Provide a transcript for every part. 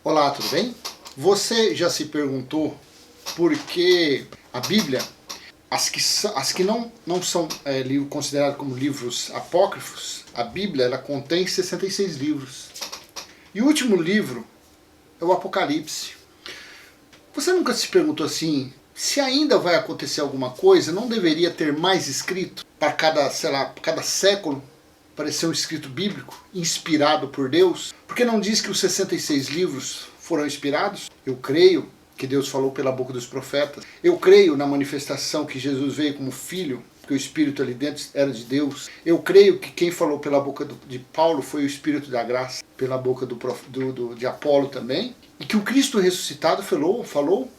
Olá, tudo bem? Você já se perguntou por que a Bíblia, as que não são consideradas como livros apócrifos, a Bíblia ela contém 66 livros. E o último livro é o Apocalipse. Você nunca se perguntou assim, se ainda vai acontecer alguma coisa, não deveria ter mais escrito para cada século aparecer um escrito bíblico inspirado por Deus? Porque não diz que os 66 livros foram inspirados? Eu creio que Deus falou pela boca dos profetas. Eu creio na manifestação que Jesus veio como filho, que o Espírito ali dentro era de Deus. Eu creio que quem falou pela boca de Paulo foi o Espírito da graça, pela boca de Apolo também. E que o Cristo ressuscitado falou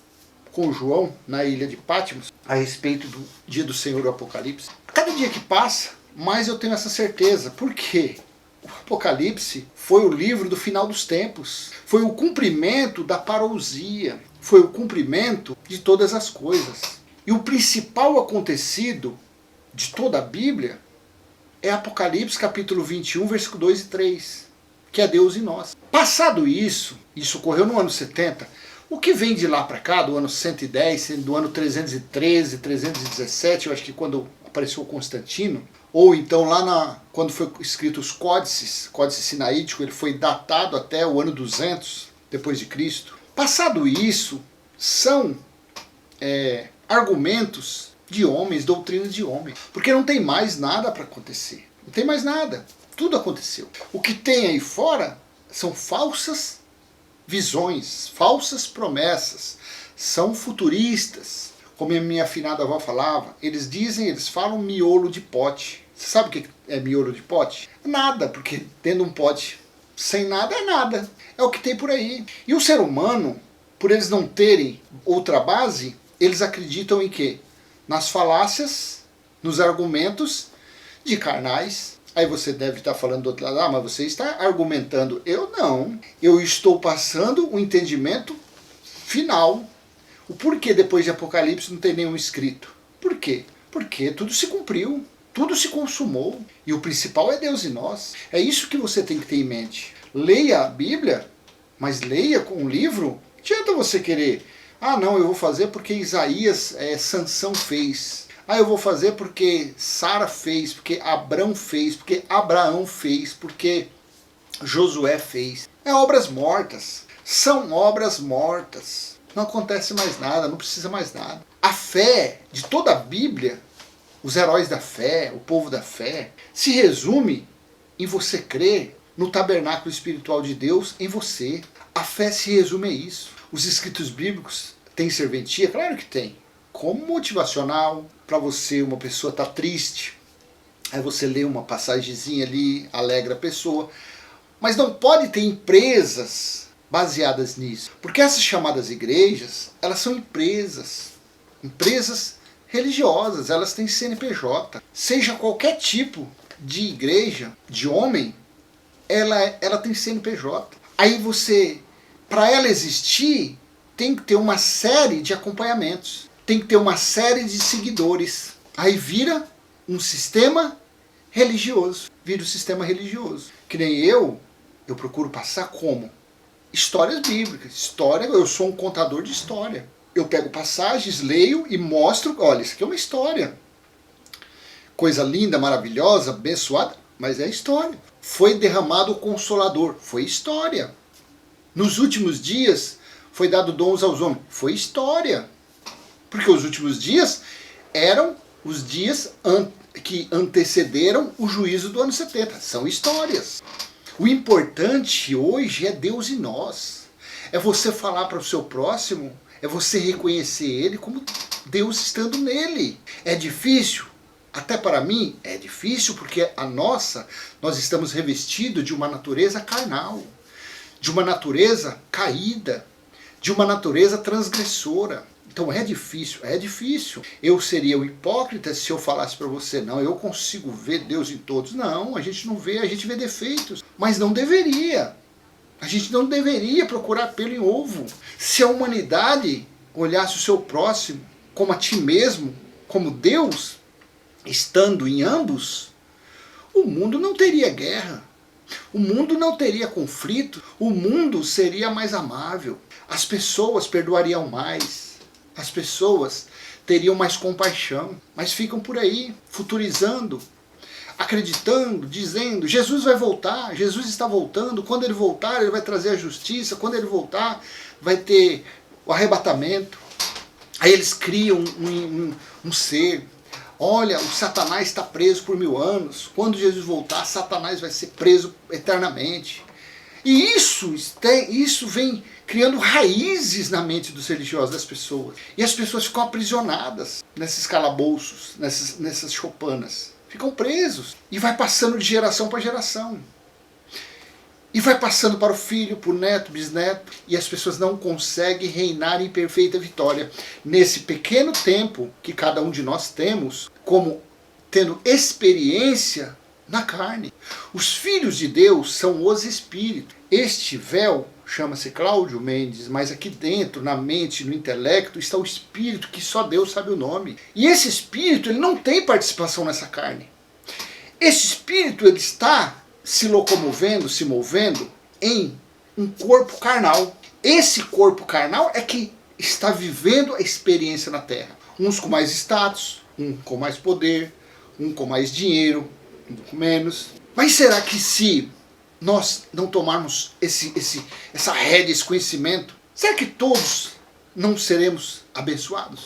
com João na ilha de Patmos a respeito do dia do Senhor do Apocalipse. Cada dia que passa, mais eu tenho essa certeza. Por quê? O Apocalipse foi o livro do final dos tempos. Foi o cumprimento da parousia. Foi o cumprimento de todas as coisas. E o principal acontecido de toda a Bíblia é Apocalipse capítulo 21, versículo 2 e 3, que é Deus em nós. Passado isso ocorreu no ano 70, o que vem de lá para cá, do ano 110, do ano 313, 317, eu acho que quando apareceu Constantino, ou então lá quando foi escrito os Códice Sinaítico, ele foi datado até o ano 200 depois de Cristo. Passado isso, são argumentos de homens, doutrinas de homens, porque não tem mais nada para acontecer. Não tem mais nada. Tudo aconteceu. O que tem aí fora são falsas visões, falsas promessas, são futuristas. Como a minha afinada avó falava, eles falam miolo de pote. Você sabe o que é miolo de pote? Nada, porque tendo um pote sem nada é nada. É o que tem por aí. E o ser humano, por eles não terem outra base, eles acreditam em quê? Nas falácias, nos argumentos de carnais. Aí você deve estar falando do outro lado, mas você está argumentando. Eu não. Eu estou passando o entendimento final. O porquê depois de Apocalipse não tem nenhum escrito? Por quê? Porque tudo se cumpriu, tudo se consumou. E o principal é Deus em nós. É isso que você tem que ter em mente. Leia a Bíblia, mas leia com um livro. Não adianta você querer, não, eu vou fazer porque Isaías, Sansão fez. Eu vou fazer porque Sara fez, porque Abrão fez, porque Abraão fez, porque Josué fez. É obras mortas. São obras mortas. Não acontece mais nada, não precisa mais nada. A fé de toda a Bíblia, os heróis da fé, o povo da fé, se resume em você crer no tabernáculo espiritual de Deus em você. A fé se resume a isso. Os escritos bíblicos têm serventia? Claro que tem. Como motivacional, para você, uma pessoa está triste, aí você lê uma passagenzinha ali, alegra a pessoa. Mas não pode ter empresas baseadas nisso. Porque essas chamadas igrejas, elas são empresas religiosas, elas têm CNPJ. Seja qualquer tipo de igreja, de homem, ela tem CNPJ. Aí você, para ela existir, tem que ter uma série de acompanhamentos. Tem que ter uma série de seguidores. Aí vira um sistema religioso. Vira um sistema religioso. Que nem eu procuro passar como? Histórias bíblicas. História, eu sou um contador de história. Eu pego passagens, leio e mostro, olha, isso aqui é uma história. Coisa linda, maravilhosa, abençoada, mas é história. Foi derramado o Consolador, foi história. Nos últimos dias foi dado dons aos homens, foi história. Porque os últimos dias eram os dias que antecederam o juízo do ano 70. São histórias. O importante hoje é Deus em nós. É você falar para o seu próximo, é você reconhecer ele como Deus estando nele. É difícil? Até para mim é difícil, porque nós estamos revestidos de uma natureza carnal, de uma natureza caída, de uma natureza transgressora. Então é difícil. Eu seria um hipócrita se eu falasse para você, não, eu consigo ver Deus em todos. Não, a gente não vê, a gente vê defeitos. Mas não deveria. A gente não deveria procurar pelo em ovo. Se a humanidade olhasse o seu próximo como a ti mesmo, como Deus, estando em ambos, o mundo não teria guerra. O mundo não teria conflito, o mundo seria mais amável, as pessoas perdoariam mais, as pessoas teriam mais compaixão, mas ficam por aí, futurizando, acreditando, dizendo, Jesus vai voltar, Jesus está voltando, quando ele voltar ele vai trazer a justiça, quando ele voltar vai ter o arrebatamento. Aí eles criam um ser, olha, o Satanás está preso por 1000 anos, quando Jesus voltar, Satanás vai ser preso eternamente. E isso vem criando raízes na mente dos religiosos, das pessoas. E as pessoas ficam aprisionadas nesses calabouços, nessas choupanas. Ficam presos. E vai passando de geração para geração. E vai passando para o filho, para o neto, bisneto. E as pessoas não conseguem reinar em perfeita vitória. Nesse pequeno tempo que cada um de nós temos, como tendo experiência na carne. Os filhos de Deus são os espíritos. Este véu chama-se Cláudio Mendes, mas aqui dentro, na mente, no intelecto, está o espírito que só Deus sabe o nome. E esse espírito, ele não tem participação nessa carne. Esse espírito, ele está se locomovendo, se movendo em um corpo carnal. Esse corpo carnal é que está vivendo a experiência na Terra. Uns com mais status, um com mais poder, um com mais dinheiro, um com menos. Mas será que se nós não tomarmos essa rédea, esse conhecimento, será que todos não seremos abençoados?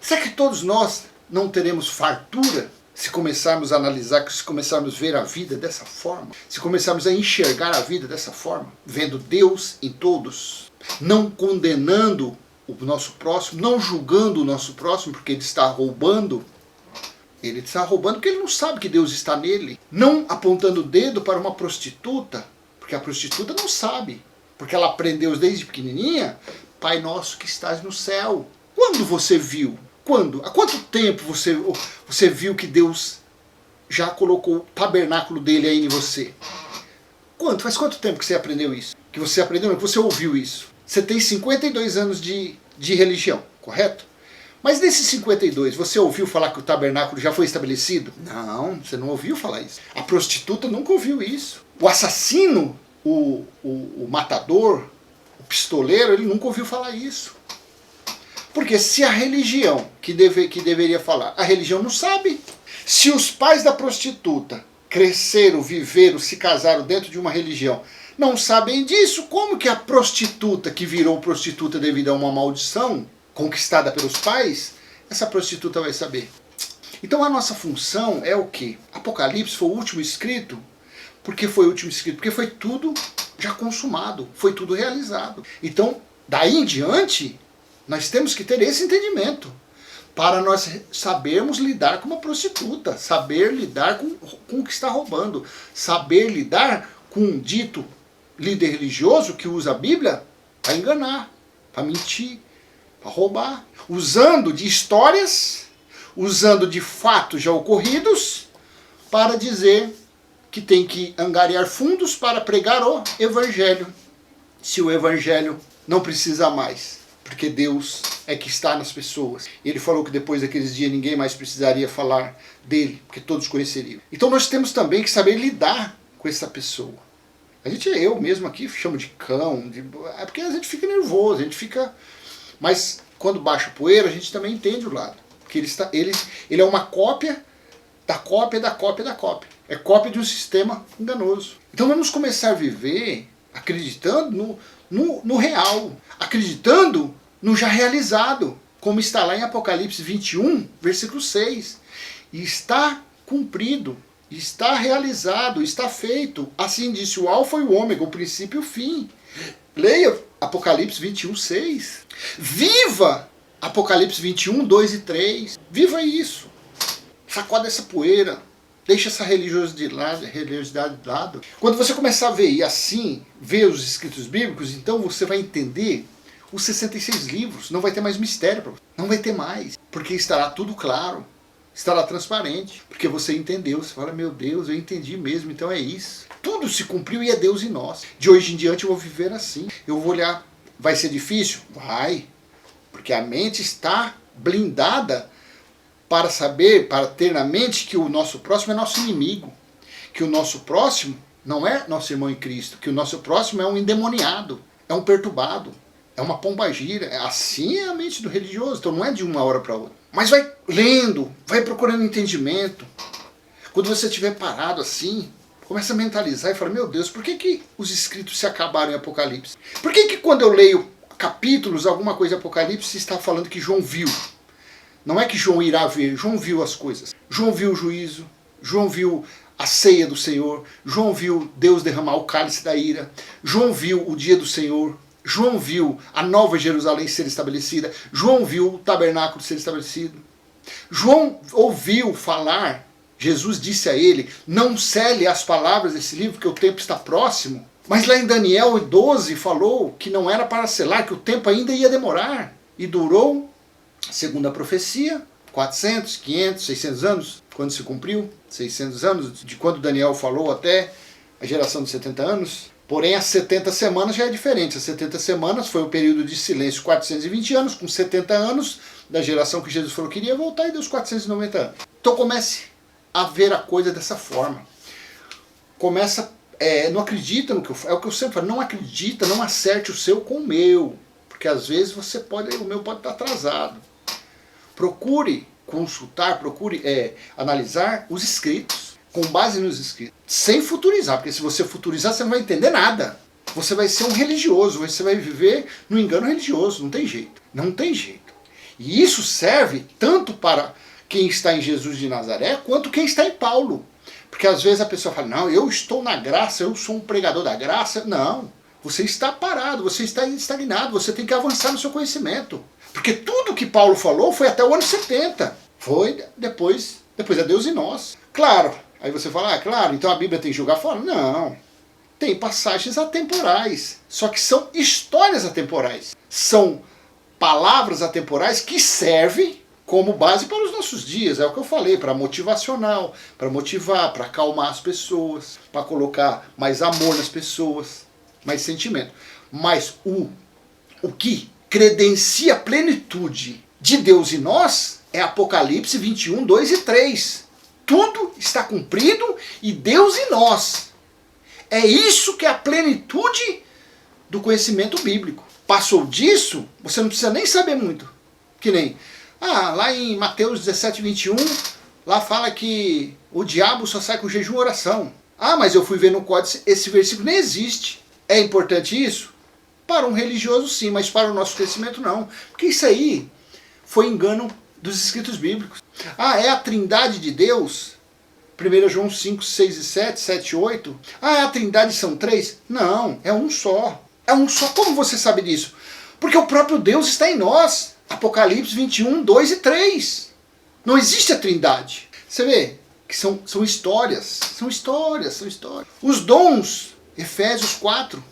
Será que todos nós não teremos fartura? Se começarmos a analisar, se começarmos a ver a vida dessa forma, se começarmos a enxergar a vida dessa forma, vendo Deus em todos, não condenando o nosso próximo, não julgando o nosso próximo porque ele está roubando porque ele não sabe que Deus está nele, não apontando o dedo para uma prostituta, porque a prostituta não sabe, porque ela aprendeu desde pequenininha, Pai nosso que estás no céu. Quando você viu? Quando? Há quanto tempo você viu que Deus já colocou o tabernáculo dele aí em você? Faz quanto tempo que você aprendeu isso? Que você aprendeu, que você ouviu isso? Você tem 52 anos de religião, correto? Mas nesses 52, você ouviu falar que o tabernáculo já foi estabelecido? Não, você não ouviu falar isso. A prostituta nunca ouviu isso. O assassino, o matador, o pistoleiro, ele nunca ouviu falar isso. Porque se a religião que deveria falar, a religião não sabe. Se os pais da prostituta cresceram, viveram, se casaram dentro de uma religião, não sabem disso, como que a prostituta que virou prostituta devido a uma maldição conquistada pelos pais, essa prostituta vai saber? Então a nossa função é o quê? Apocalipse foi o último escrito. Por que foi o último escrito? Porque foi tudo já consumado, foi tudo realizado. Então, daí em diante, nós temos que ter esse entendimento para nós sabermos lidar com uma prostituta, saber lidar com o que está roubando, saber lidar com um dito líder religioso que usa a Bíblia para enganar, para mentir, para roubar, usando de histórias, usando de fatos já ocorridos para dizer que tem que angariar fundos para pregar o Evangelho. Se o Evangelho não precisa mais, porque Deus é que está nas pessoas. Ele falou que depois daqueles dias ninguém mais precisaria falar dele, porque todos conheceriam. Então nós temos também que saber lidar com essa pessoa. Eu mesmo aqui chamo de cão, é porque a gente fica nervoso, a gente fica... Mas quando baixa a poeira, a gente também entende o lado. Que ele é uma cópia da cópia da cópia da cópia. É cópia de um sistema enganoso. Então vamos começar a viver acreditando no real, acreditando no já realizado, como está lá em Apocalipse 21, versículo 6. E está cumprido, está realizado, está feito. Assim disse o Alfa e o Ômega, o princípio e o fim. Leia Apocalipse 21, 6. Viva Apocalipse 21, 2 e 3. Viva isso. Sacoda essa poeira. Deixa essa religiosidade de lado. Quando você começar a ver assim, ver os escritos bíblicos, então você vai entender os 66 livros. Não vai ter mais mistério para você. Não vai ter mais. Porque estará tudo claro. Estará transparente. Porque você entendeu. Você fala, meu Deus, eu entendi mesmo, então é isso. Tudo se cumpriu e é Deus em nós. De hoje em diante eu vou viver assim. Eu vou olhar. Vai ser difícil? Vai. Porque a mente está blindada para ter na mente que o nosso próximo é nosso inimigo. Que o nosso próximo não é nosso irmão em Cristo, que o nosso próximo é um endemoniado, é um perturbado, é uma pombagira. Assim é a mente do religioso, então não é de uma hora para outra. Mas vai lendo, vai procurando entendimento. Quando você estiver parado assim, começa a mentalizar e fala, meu Deus, por que os escritos se acabaram em Apocalipse? Por que quando eu leio capítulos, alguma coisa de Apocalipse, está falando que João viu? Não é que João irá ver, João viu as coisas. João viu o juízo, João viu a ceia do Senhor, João viu Deus derramar o cálice da ira, João viu o dia do Senhor, João viu a nova Jerusalém ser estabelecida, João viu o tabernáculo ser estabelecido. João ouviu falar, Jesus disse a ele, não cele as palavras desse livro, porque o tempo está próximo. Mas lá em Daniel 12 falou que não era para selar, que o tempo ainda ia demorar. E durou, segundo a profecia, 400, 500, 600 anos, quando se cumpriu, 600 anos, de quando Daniel falou até a geração de 70 anos. Porém, as 70 semanas já é diferente. As 70 semanas foi o período de silêncio, 420 anos, com 70 anos, da geração que Jesus falou que iria voltar, e deu os 490 anos. Então comece a ver a coisa dessa forma. Começa, não acredita no que eu falo, é o que eu sempre falo, não acredita, não acerte o seu com o meu, porque às vezes o meu pode estar atrasado. Procure consultar, procure analisar os escritos, com base nos escritos, sem futurizar, porque se você futurizar você não vai entender nada. Você vai ser um religioso, você vai viver no engano religioso, não tem jeito, não tem jeito. E isso serve tanto para quem está em Jesus de Nazaré, quanto quem está em Paulo. Porque às vezes a pessoa fala, não, eu estou na graça, eu sou um pregador da graça. Não, você está parado, você está estagnado, você tem que avançar no seu conhecimento. Porque tudo que Paulo falou foi até o ano 70. Foi depois é Deus e nós. Claro, aí você fala, claro, então a Bíblia tem que julgar fora? Não, tem passagens atemporais, só que são histórias atemporais. São palavras atemporais que servem como base para os nossos dias, é o que eu falei, para motivacional, para motivar, para acalmar as pessoas, para colocar mais amor nas pessoas, mais sentimento. Mas o que credencia a plenitude de Deus em nós é Apocalipse 21, 2 e 3. Tudo está cumprido e Deus em nós. É isso que é a plenitude do conhecimento bíblico. Passou disso, você não precisa nem saber muito. Que nem... lá em Mateus 17, 21, lá fala que o diabo só sai com jejum e oração. Mas eu fui ver no códice, esse versículo nem existe. É importante isso? Para um religioso sim, mas para o nosso crescimento não. Porque isso aí foi engano dos escritos bíblicos. É a trindade de Deus? 1 João 5, 6 e 7, 7 e 8. A trindade são 3? Não, é um só. É um só. Como você sabe disso? Porque o próprio Deus está em nós. Apocalipse 21, 2 e 3. Não existe a trindade. Você vê que são histórias. São histórias. Os dons, Efésios 4,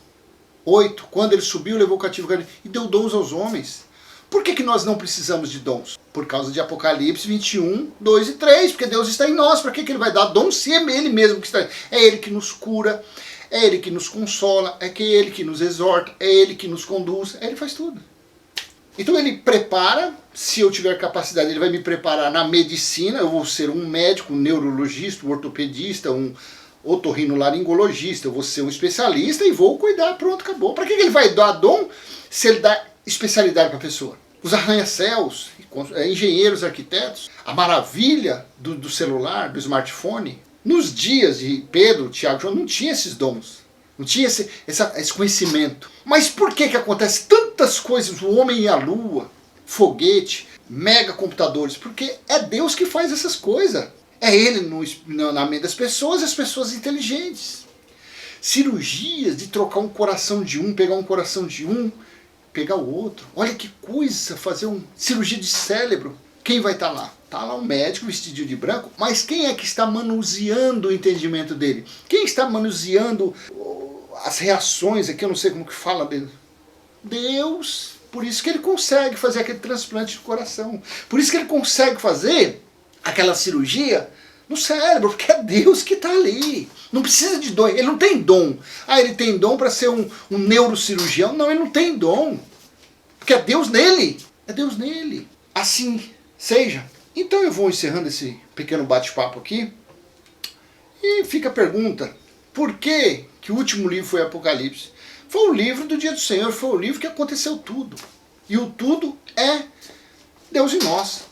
8. Quando ele subiu, levou o cativo e deu dons aos homens. Por que nós não precisamos de dons? Por causa de Apocalipse 21, 2 e 3. Porque Deus está em nós. Para que ele vai dar dons se é ele mesmo que está? É ele que nos cura. É ele que nos consola. É ele que nos exorta. É ele que nos conduz. Ele faz tudo. Então ele prepara, se eu tiver capacidade, ele vai me preparar na medicina, eu vou ser um médico, um neurologista, um ortopedista, um otorrinolaringologista, eu vou ser um especialista e vou cuidar, pronto, acabou. Para que ele vai dar dom se ele dá especialidade para a pessoa? Os arranha-céus, engenheiros, arquitetos, a maravilha do celular, do smartphone. Nos dias de Pedro, Tiago, João, não tinha esses dons. Não tinha esse conhecimento. Mas por que acontece tantas coisas? O homem e a lua, foguete, megacomputadores. Porque é Deus que faz essas coisas. É Ele na mente das pessoas, as pessoas inteligentes. Cirurgias de trocar um coração de um, pegar um coração de um, pegar o outro. Olha que coisa, fazer uma cirurgia de cérebro. Quem vai estar lá? Está lá um médico vestido de branco, mas quem é que está manuseando o entendimento dele? Quem está manuseando as reações aqui, eu não sei como que fala dele. Deus. Por isso que ele consegue fazer aquele transplante de coração. Por isso que ele consegue fazer aquela cirurgia no cérebro, porque é Deus que está ali. Não precisa de dom, ele não tem dom. Ele tem dom para ser um neurocirurgião. Não, ele não tem dom. Porque é Deus nele. É Deus nele. Assim seja. Então eu vou encerrando esse pequeno bate-papo aqui. E fica a pergunta. Por que que o último livro foi Apocalipse? Foi o livro do dia do Senhor, foi o livro que aconteceu tudo. E o tudo é Deus em nós.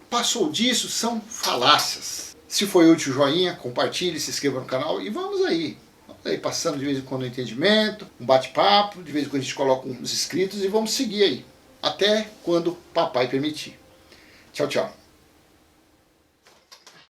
Passou disso, são falácias. Se foi útil, joinha, compartilhe, se inscreva no canal e vamos aí. Vamos aí passando de vez em quando um entendimento, um bate-papo, de vez em quando a gente coloca uns inscritos e vamos seguir aí. Até quando papai permitir. Tchau, tchau.